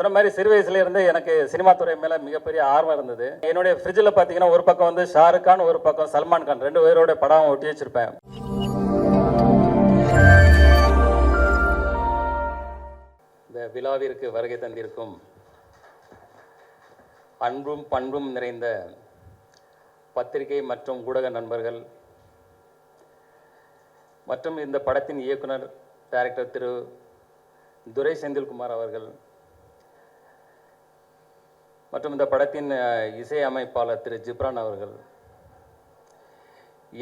சொன்ன மாதிரி சிறு வயசுலேருந்து எனக்கு சினிமா துறை மேலே மிகப்பெரிய ஆர்வம் இருந்தது. என்னுடைய ஃப்ரிட்ஜில் பார்த்தீங்கன்னா ஒரு பக்கம் வந்து ஷாருக் கான், ஒரு பக்கம் சல்மான் கான், 2 பேரோட படம் ஒட்டி வச்சுருப்பேன். இந்த விழாவிற்கு வருகை தந்திருக்கும் அன்பும் பண்பும் நிறைந்த பத்திரிகை மற்றும் ஊடக நண்பர்கள் மற்றும் இந்த படத்தின் இயக்குனர் டைரக்டர் திரு துரை செந்தில்குமார் அவர்கள் மற்றும் இந்த படத்தின் இசை அமைப்பாளர் திரு ஜிப்ரான் அவர்கள்,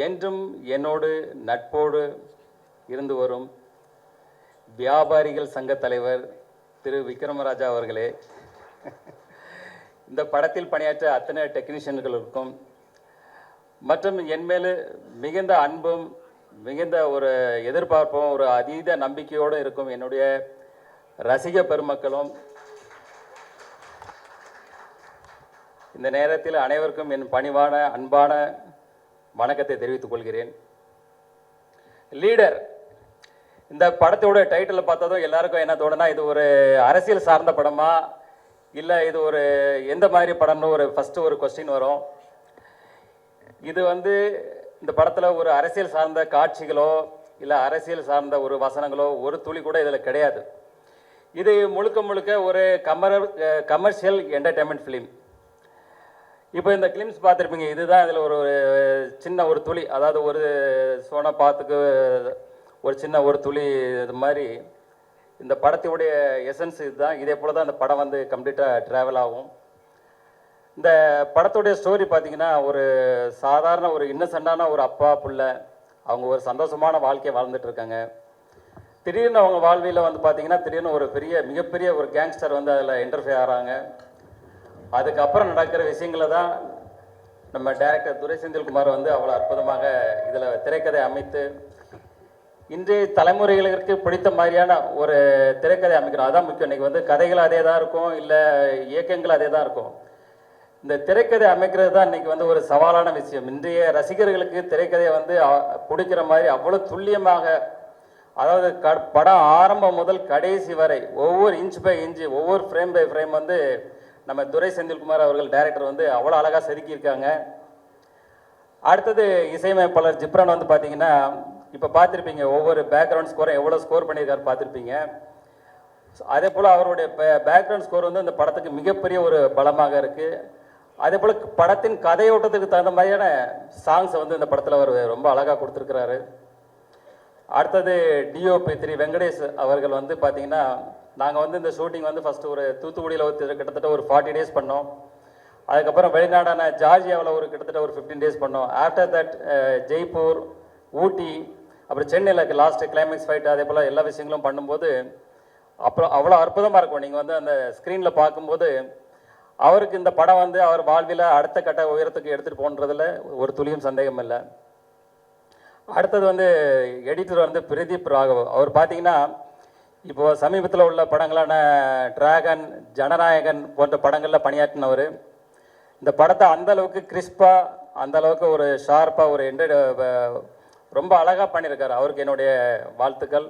என்றும் என்னோடு நட்போடு இருந்து வரும் வியாபாரிகள் சங்க தலைவர் திரு விக்ரமராஜா அவர்களே, இந்த படத்தில் பணியாற்ற அத்தனை டெக்னீஷியன்களுக்கும் மற்றும் என்மேல் மிகுந்த அன்பும் மிகுந்த ஒரு எதிர்பார்ப்பும் ஒரு அதீத நம்பிக்கையோடு இருக்கும் என்னுடைய ரசிக பெருமக்களும், இந்த நேரத்தில் அனைவருக்கும் என் பணிவான அன்பான வணக்கத்தை தெரிவித்துக் கொள்கிறேன். லீடர் இந்த படத்தோட டைட்டில் பார்த்ததும் எல்லாருக்கும் என்ன தோணுனா, இது ஒரு அரசியல் சார்ந்த படமா இல்லை இது ஒரு எந்த மாதிரி படம்னு ஒரு ஃபஸ்ட்டு ஒரு கொஸ்டின் வரும். இது வந்து இந்த படத்தில் ஒரு அரசியல் சார்ந்த காட்சிகளோ இல்லை அரசியல் சார்ந்த ஒரு வசனங்களோ ஒரு துளி கூட இதில் கிடையாது. இது முழுக்க முழுக்க ஒரு கமர்ஷியல் என்டர்டைன்மெண்ட் ஃபிலிம். இப்போ இந்த கிளிம்ஸ் பார்த்துருப்பீங்க, இதுதான் இதில் ஒரு சின்ன ஒரு துளி, அதாவது ஒரு சோனா பாத்துக்கு ஒரு சின்ன ஒரு துளி இது மாதிரி இந்த படத்துடைய எசன்ஸ் இதுதான். இதே போல் தான் இந்த படம் வந்து கம்ப்ளீட்டாக ட்ராவல் ஆகும். இந்த படத்துடைய ஸ்டோரி பார்த்தீங்கன்னா, ஒரு சாதாரண ஒரு இன்னசென்டான ஒரு அப்பா பிள்ளை, அவங்க ஒரு சந்தோஷமான வாழ்க்கையை வாழ்ந்துட்டு இருக்காங்க. திடீர்னு அவங்க வாழ்வியில் வந்து பார்த்தீங்கன்னா திடீர்னு ஒரு மிகப்பெரிய ஒரு கேங்ஸ்டர் வந்து அதில் இன்டர்ஃபியர் ஆகிறாங்க. அதுக்கப்புறம் நடக்கிற விஷயங்களை தான் நம்ம டைரக்டர் துரை செந்தில்குமார் வந்து அவ்வளோ அற்புதமாக இதில் திரைக்கதை அமைத்து இன்றைய தலைமுறைகளுக்கு பிடித்த மாதிரியான ஒரு திரைக்கதை அமைக்கிறோம். அதான் முக்கியம். இன்றைக்கி வந்து கதைகள் அதே தான் இருக்கும், இல்லை இயக்கங்கள் அதே தான் இருக்கும். இந்த திரைக்கதை அமைக்கிறது தான் இன்றைக்கி வந்து ஒரு சவாலான விஷயம். இன்றைய ரசிகர்களுக்கு திரைக்கதையை வந்து பிடிக்கிற மாதிரி அவ்வளோ துல்லியமாக, அதாவது படம் ஆரம்பம் முதல் கடைசி வரை ஒவ்வொரு இன்ச் பை இன்ச்சு, ஒவ்வொரு ஃப்ரேம் பை ஃப்ரேம் வந்து நம்ம துரை செந்தில்குமார் அவர்கள் டைரக்டர் வந்து அவ்வளோ அழகாக செதுக்கியிருக்காங்க. அடுத்தது இசையமைப்பாளர் ஜிப்ரான் வந்து பார்த்தீங்கன்னா, இப்போ பார்த்துருப்பீங்க ஒவ்வொரு பேக்ரவுண்ட் ஸ்கோரும் எவ்வளோ ஸ்கோர் பண்ணியிருக்காரு பார்த்துருப்பீங்க. அதே போல் அவருடைய பேக்ரவுண்ட் ஸ்கோர் வந்து இந்த படத்துக்கு மிகப்பெரிய ஒரு பலமாக இருக்குது. அதே போல் படத்தின் கதையோட்டத்துக்கு தகுந்த மாதிரியான சாங்ஸை வந்து இந்த படத்தில் அவர் ரொம்ப அழகாக கொடுத்துருக்கிறாரு. அடுத்தது டிஓபி திரு வெங்கடேஷ் அவர்கள் வந்து பார்த்திங்கன்னா, நாங்கள் வந்து இந்த ஷூட்டிங் வந்து ஃபஸ்ட்டு ஒரு தூத்துக்குடியில் கிட்டத்தட்ட ஒரு 40 டேஸ் பண்ணோம். அதுக்கப்புறம் வெளிநாடான ஜார்ஜியாவில் ஒரு கிட்டத்தட்ட ஒரு 15 டேஸ் பண்ணோம். ஆஃப்டர் தட் ஜெய்ப்பூர், ஊட்டி, அப்புறம் சென்னையில் லாஸ்ட்டு கிளைமேக்ஸ் ஃபைட், அதே போல் எல்லா விஷயங்களும் பண்ணும்போது அப்புறம் அவ்வளோ அற்புதமாக இருக்கும். நீங்கள் வந்து அந்த ஸ்க்ரீனில் பார்க்கும்போது அவருக்கு இந்த படம் வந்து அவர் வாழ்வில் அடுத்த கட்ட உயரத்துக்கு எடுத்துகிட்டு போன்றதில் ஒரு துளியும் சந்தேகம் இல்லை. அடுத்தது வந்து எடிட்டர் வந்து பிரதீப் ராகவ். அவர் பார்த்தீங்கன்னா இப்போது சமீபத்தில் உள்ள படங்களான டிராகன், ஜனநாயகன் போன்ற படங்களில் பணியாற்றினவர். இந்த படத்தை அந்தளவுக்கு கிறிஸ்பாக, அந்தளவுக்கு ஒரு ஷார்ப்பாக ஒரு ரொம்ப அழகாக பண்ணியிருக்காரு. அவருக்கு என்னுடைய வாழ்த்துக்கள்.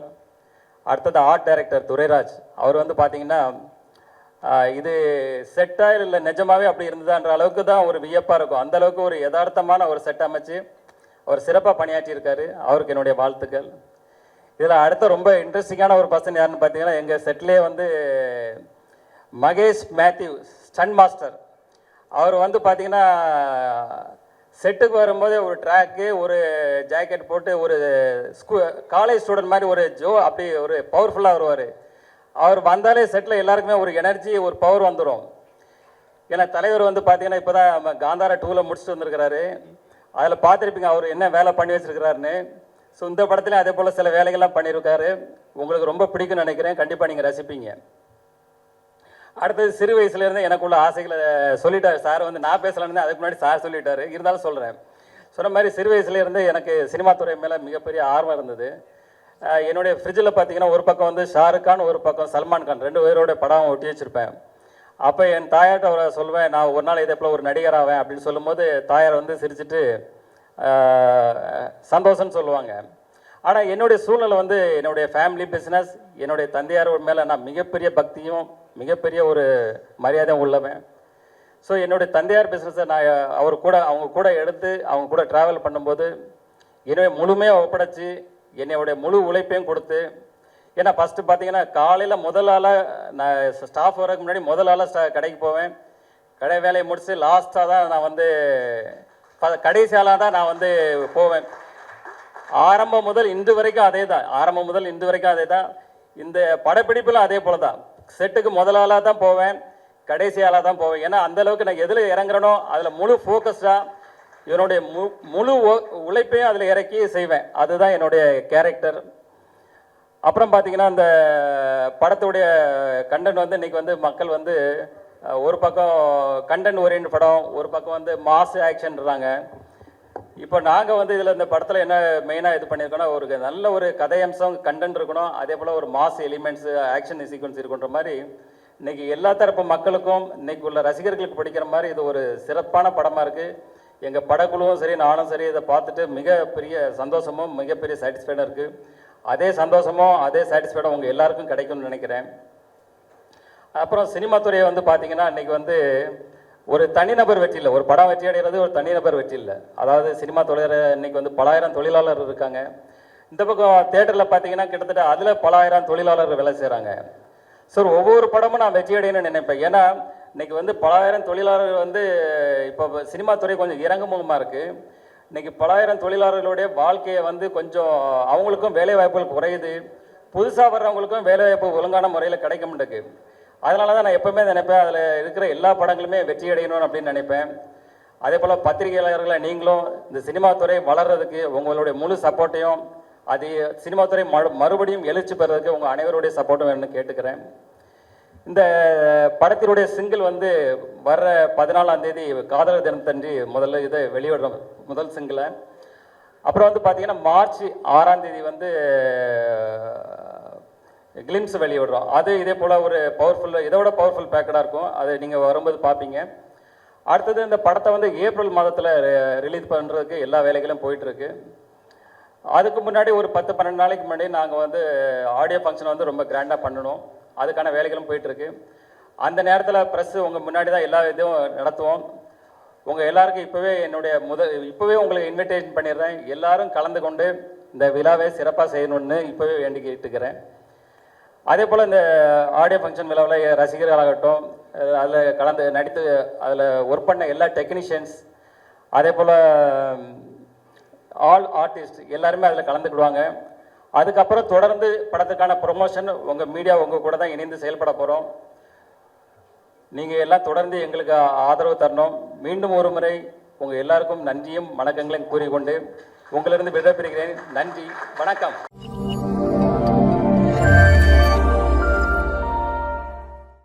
அடுத்தது ஆர்ட் டைரக்டர் துரைராஜ். அவர் வந்து பார்த்திங்கன்னா, இது செட்டாக இல்லை நிஜமாகவே அப்படி இருந்ததான்ற அளவுக்கு தான் ஒரு வியப்பாக இருக்கும். அந்தளவுக்கு ஒரு யதார்த்தமான ஒரு செட் அமைச்சு அவர் சிறப்பாக பணியாற்றியிருக்காரு. அவருக்கு என்னுடைய வாழ்த்துக்கள். இதில் அடுத்த ரொம்ப இன்ட்ரெஸ்டிங்கான ஒரு பர்சன் யாருன்னு பார்த்தீங்கன்னா, எங்கள் செட்லேயே வந்து மகேஷ் மேத்யூ ஸ்டன் மாஸ்டர். அவர் வந்து பார்த்திங்கன்னா செட்டுக்கு வரும்போதே ஒரு ட்ராக்கு, ஒரு ஜாக்கெட் போட்டு ஒரு காலேஜ் ஸ்டூடெண்ட் மாதிரி ஒரு அப்படி ஒரு பவர்ஃபுல்லாக வருவார். அவர் வந்தாலே செட்டில் எல்லாருக்குமே ஒரு எனர்ஜி, ஒரு பவர் வந்துடும். ஏன்னா தலைவர் வந்து பார்த்தீங்கன்னா இப்போ தான் காந்தாரா 2ல் முடிச்சுட்டு வந்திருக்கிறாரு. அதில் பார்த்துருப்பீங்க அவர் என்ன வேலை பண்ணி வச்சுருக்கிறாருன்னு. ஸோ இந்த படத்துலையும் அதே போல் சில வேலைகள்லாம் பண்ணியிருக்காரு. உங்களுக்கு ரொம்ப பிடிக்கும்னு நினைக்கிறேன். கண்டிப்பாக நீங்கள் ரசிப்பீங்க. அடுத்தது சிறு வயசுலேருந்து எனக்குள்ள ஆசைகளை சொல்லிட்டார் சார். வந்து நான் பேசலான்னு அதுக்கு முன்னாடி சார் சொல்லிட்டார், இருந்தாலும் சொல்கிறேன். சொன்ன மாதிரி சிறு வயசுலேருந்து எனக்கு சினிமா துறை மேலே மிகப்பெரிய ஆர்வம் இருந்தது. என்னுடைய ஃப்ரிட்ஜில் பார்த்தீங்கன்னா ஒரு பக்கம் வந்து ஷாருக் கான், ஒரு பக்கம் சல்மான் கான், 2 பேரோட படம் ஒட்டி வச்சுருப்பேன். அப்போ என் தாயார்கிட்ட அவரை சொல்வேன், நான் ஒரு நாள் இதே போல் ஒரு நடிகர் ஆவேன் அப்படின்னு சொல்லும்போது தாயார் வந்து சிரிச்சுட்டு சந்தோஷம்னு சொல்லுவாங்க. ஆனால் என்னுடைய சூழ்நிலை வந்து என்னுடைய ஃபேமிலி பிஸ்னஸ், என்னுடைய தந்தையார் மேலே நான் மிகப்பெரிய பக்தியும் மிகப்பெரிய ஒரு மரியாதை உள்ளவன். ஸோ என்னுடைய தந்தையார் பிஸ்னஸை நான் அவங்க கூட எடுத்து அவங்க கூட ட்ராவல் பண்ணும்போது என்னுடைய முழுமையாக ஒப்படைச்சி என்னுடைய முழு உழைப்பையும் கொடுத்து, ஏன்னா ஃபஸ்ட்டு பார்த்தீங்கன்னா காலையில் முதல் ஆளாக நான் ஸ்டாஃப் வரதுக்கு முன்னாடி முதல் ஆளாக கடைக்கு போவேன். கடை வேலையை முடித்து லாஸ்ட்டாக தான் நான் வந்து கடைசி ஆளாக தான் நான் வந்து போவேன். ஆரம்பம் முதல் இன்று வரைக்கும் அதே தான். இந்த படப்பிடிப்பிலும் அதே போல தான். செட்டுக்கு முதல் ஆளாக தான் போவேன், கடைசி ஆளாக தான் போவேன். ஏன்னா அந்தளவுக்கு நான் எதில் இறங்குறனோ அதில் முழு ஃபோக்கஸ்டாக இவனுடைய முழு உழைப்பையும் அதில் இறக்கி செய்வேன். அதுதான் என்னுடைய கேரக்டர். அப்புறம் பார்த்தீங்கன்னா இந்த படத்துடைய கண்டென்ட் வந்து இன்றைக்கி வந்து மக்கள் வந்து ஒரு பக்கம் கண்டென்ட் ஓரியன்ட் படம், ஒரு பக்கம் வந்து மாஸ் ஆக்ஷன்றாங்க. இப்போ நாங்கள் வந்து இதில் இந்த படத்தில் என்ன மெயினாக இது பண்ணியிருக்கோன்னா, ஒரு நல்ல ஒரு கதையம்சம் கண்டென்ட் இருக்கணும், அதே போல் ஒரு மாஸ் எலிமெண்ட்ஸு ஆக்ஷன் சீக்வன்ஸ் இருக்குன்ற மாதிரி இன்றைக்கி எல்லா தரப்பு மக்களுக்கும் இன்றைக்கி உள்ள ரசிகர்களுக்கு பிடிக்கிற மாதிரி இது ஒரு சிறப்பான படமாக இருக்குது. எங்கள் படக்குழுவும் சரி நானும் சரி இதை பார்த்துட்டு மிகப்பெரிய சந்தோஷமும் மிகப்பெரிய சாட்டிஸ்ஃபைடாக இருக்குது. அதே சந்தோஷமும் அதே சாட்டிஸ்ஃபைடும் உங்கள் எல்லாருக்கும் கிடைக்கும்னு நினைக்கிறேன். அப்புறம் சினிமா துறையை வந்து பார்த்தீங்கன்னா இன்றைக்கி வந்து ஒரு தனிநபர் வெற்றி இல்லை, ஒரு படம் வெற்றி அடைகிறது ஒரு தனிநபர் வெற்றி இல்லை. அதாவது சினிமா துறையில் இன்றைக்கி வந்து பலாயிரம் தொழிலாளர் இருக்காங்க. இந்த பக்கம் தேட்டரில் பார்த்தீங்கன்னா கிட்டத்தட்ட அதில் பலாயிரம் தொழிலாளர்கள் வேலை செய்கிறாங்க. ஸோ ஒவ்வொரு படமும் நான் வெற்றி அடையணும்னு நினைப்பேன். ஏன்னா இன்றைக்கி வந்து பலாயிரம் தொழிலாளர்கள் வந்து இப்போ சினிமா துறை கொஞ்சம் இறங்குமுகமாக இருக்குது. இன்றைக்கி பலாயிரம் தொழிலாளர்களுடைய வாழ்க்கையை வந்து கொஞ்சம் அவங்களுக்கும் வேலைவாய்ப்புகள் குறையுது, புதுசாக வர்றவங்களுக்கும் வேலைவாய்ப்பு ஒழுங்கான முறையில் கிடைக்க மாட்டேங்குது. அதனால தான் நான் எப்போவுமே நினைப்பேன் அதில் இருக்கிற எல்லா படங்களுமே வெற்றி அடையணும் அப்படின்னு நினைப்பேன். அதே போல் பத்திரிகையாளர்களை நீங்களும் இந்த சினிமா துறை வளர்கிறதுக்கு உங்களுடைய முழு சப்போர்ட்டையும், அது சினிமா துறை மறுபடியும் எழுச்சி பெறதுக்கு உங்கள் அனைவருடைய சப்போர்ட்டும் வேணும்னு கேட்டுக்கிறேன். இந்த படத்தினுடைய சிங்கிள் வந்து வர்ற 14ஆம் தேதி காதலர் தினத்தன்றி முதல்ல இதை வெளியிடுறோம், முதல் சிங்கிளை. அப்புறம் வந்து பார்த்தீங்கன்னா மார்ச் 6ஆம் தேதி வந்து கிளிம்ஸ் வெளியிடுறோம். அது இதே போல் ஒரு இதோட பவர்ஃபுல் பேக்கடாக இருக்கும். அது நீங்கள் வரும்போது பார்ப்பீங்க. அடுத்தது இந்த படத்தை வந்து ஏப்ரல் மாதத்தில் ரிலீஸ் பண்ணுறதுக்கு எல்லா வேலைகளும் போயிட்டுருக்கு. அதுக்கு முன்னாடி ஒரு 10-12 நாளைக்கு முன்னாடி நாங்கள் வந்து ஆடியோ ஃபங்க்ஷன் வந்து ரொம்ப கிராண்டாக பண்ணணும். அதுக்கான வேலைகளும் போயிட்டுருக்கு. அந்த நேரத்தில் ப்ரெஸ்ஸு உங்கள் முன்னாடி தான் எல்லா இதுவும் நடத்துவோம். உங்கள் எல்லாருக்கும் இப்போவே உங்களுக்கு இன்விடேஷன் பண்ணிடுறேன். எல்லாரும் கலந்து கொண்டு இந்த விழாவை சிறப்பாக செய்யணும்னு இப்போவே வேண்டி கேட்டுக்கிறேன். அதே போல் இந்த ஆடியோ ஃபங்க்ஷன் விழாவில் ரசிகர்களாகட்டும், அதில் நடித்து அதில் ஒர்க் பண்ண எல்லா டெக்னீஷியன்ஸ், அதே போல் ஆல் ஆர்டிஸ்ட் எல்லாருமே அதில் கலந்துக்கிடுவாங்க. அதுக்கப்புறம் தொடர்ந்து படத்துக்கான ப்ரொமோஷன் உங்கள் மீடியா உங்கள் கூட தான் இணைந்து செயல்பட போகிறோம். நீங்கள் எல்லாம் தொடர்ந்து எங்களுக்கு ஆதரவு தரணும். மீண்டும் ஒரு முறை உங்கள் எல்லாருக்கும் நன்றியும் வணக்கங்களையும் கூறிக்கொண்டு உங்களிருந்து விடைபெறுகிறேன். நன்றி, வணக்கம்.